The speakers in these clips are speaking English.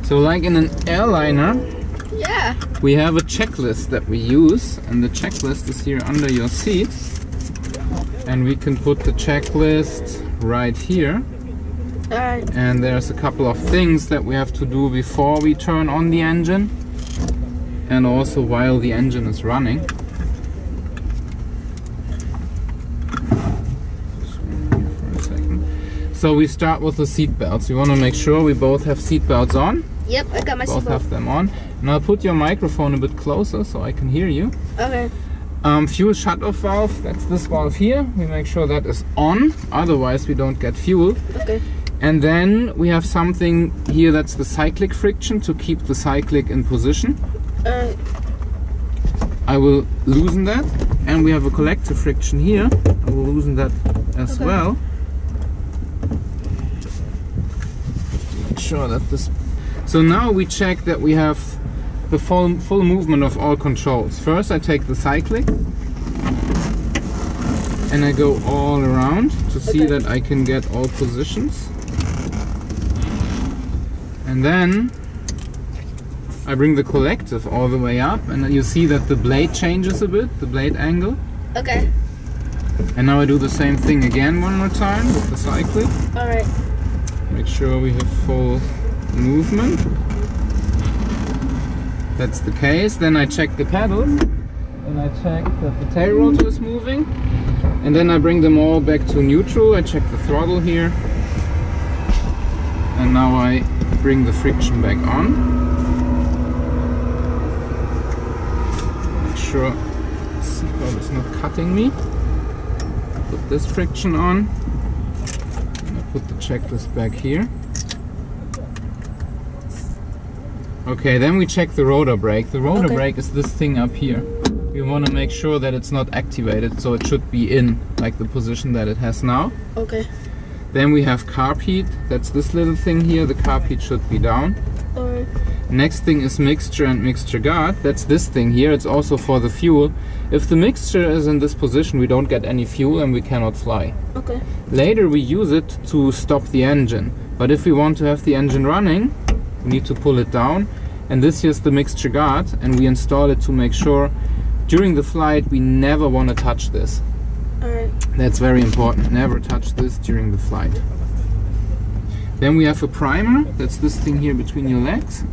So like in an airliner, Yeah. we have a checklist that we use, and the checklist is here under your seat. And we can put the checklist right here. Alright. And there's a couple of things that we have to do before we turn on the engine, and also while the engine is running. So we start with the seat belts. We want to make sure we both have seat belts on. Yep, I got my Both seatbelt. have them on. Now put your microphone a bit closer so I can hear you. Okay. Fuel shutoff valve, that's this valve here. We make sure that is on, otherwise we don't get fuel. Okay. And then we have something here that's the cyclic friction to keep the cyclic in position. Alright. I will loosen that. And we have a collective friction here. I will loosen that as well. Make sure that this... So now we check that we have the full movement of all controls. First I take the cyclic and I go all around to see that I can get all positions. And then I bring the collective all the way up, and you see that the blade changes a bit, the blade angle. Okay. And now I do the same thing again one more time with the cyclic. Alright. Make sure we have full movement. That's the case. Then I check the pedals and I check that the tail rotor is moving, and then I bring them all back to neutral. I check the throttle here, and now I bring the friction back on. Make sure the seatbelt is not cutting me. Put this friction on, and I put the checklist back here. Okay, then we check the rotor brake. The rotor brake is this thing up here. We want to make sure that it's not activated, so it should be in, like the position that it has now. Okay. Then we have carb heat. That's this little thing here. The carb heat should be down. Alright. Next thing is mixture and mixture guard. That's this thing here. It's also for the fuel. If the mixture is in this position, we don't get any fuel and we cannot fly. Okay. Later we use it to stop the engine. But if we want to have the engine running, we need to pull it down, and this here's the mixture guard, and we install it to make sure during the flight we never want to touch this. Alright. That's very important, never touch this during the flight. Then we have a primer, that's this thing here between your legs.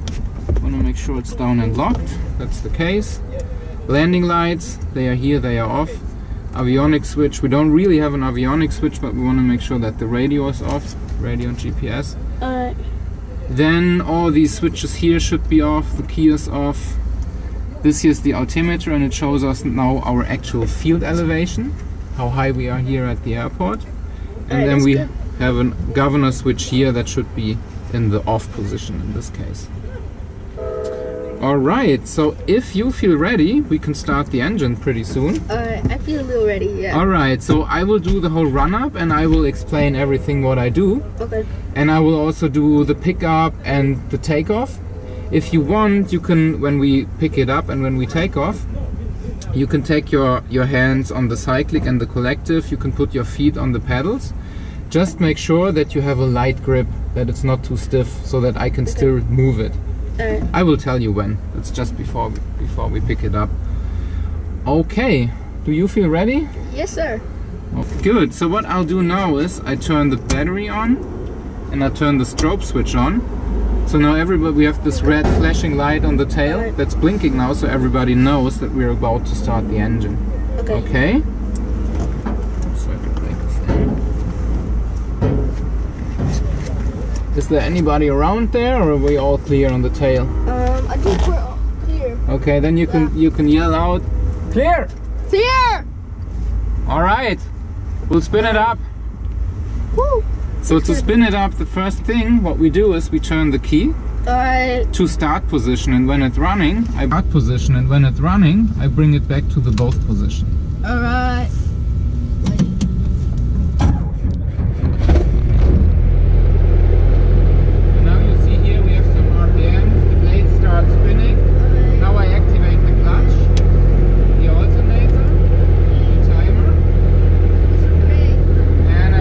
Want to make sure it's down and locked, that's the case. Landing lights, they are here, they are off. Avionics switch, we don't really have an avionics switch, but we want to make sure that the radio is off, radio and GPS. Alright. Then all these switches here should be off, the key is off. This here is the altimeter, and it shows us now our actual field elevation, how high we are here at the airport. And then we have a governor switch here that should be in the off position in this case. Alright, so if you feel ready, we can start the engine pretty soon. Alright, I feel a little ready, yeah. Alright, so I will do the whole run-up and I will explain everything what I do. Okay. And I will also do the pickup and the takeoff. If you want, you can, when we pick it up and when we take off, you can take your hands on the cyclic and the collective, you can put your feet on the pedals. Just make sure that you have a light grip, that it's not too stiff, so that I can still move it. Alright. I will tell you when. It's just before we pick it up. Okay, do you feel ready? Yes, sir. Okay, good. So what I'll do now is I turn the battery on and I turn the strobe switch on. So now everybody, we have this red flashing light on the tail that's blinking now, so everybody knows that we're about to start the engine. Okay. Okay? So I can break this in. Is there anybody around there, or are we all clear on the tail? I think we're all clear. Okay, then you can yell out, clear! Clear! All right, we'll spin it up. Woo! So to spin it up, the first thing what we do is we turn the key Alright. to start position, and when it's running, I bring it back to the both position. Alright. And now you see here we have some RPMs, the blades start spinning. Now I activate the clutch, the alternator, the timer, and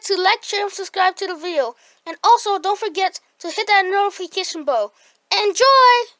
to like, share, and subscribe to the video. And also, don't forget to hit that notification bell. Enjoy!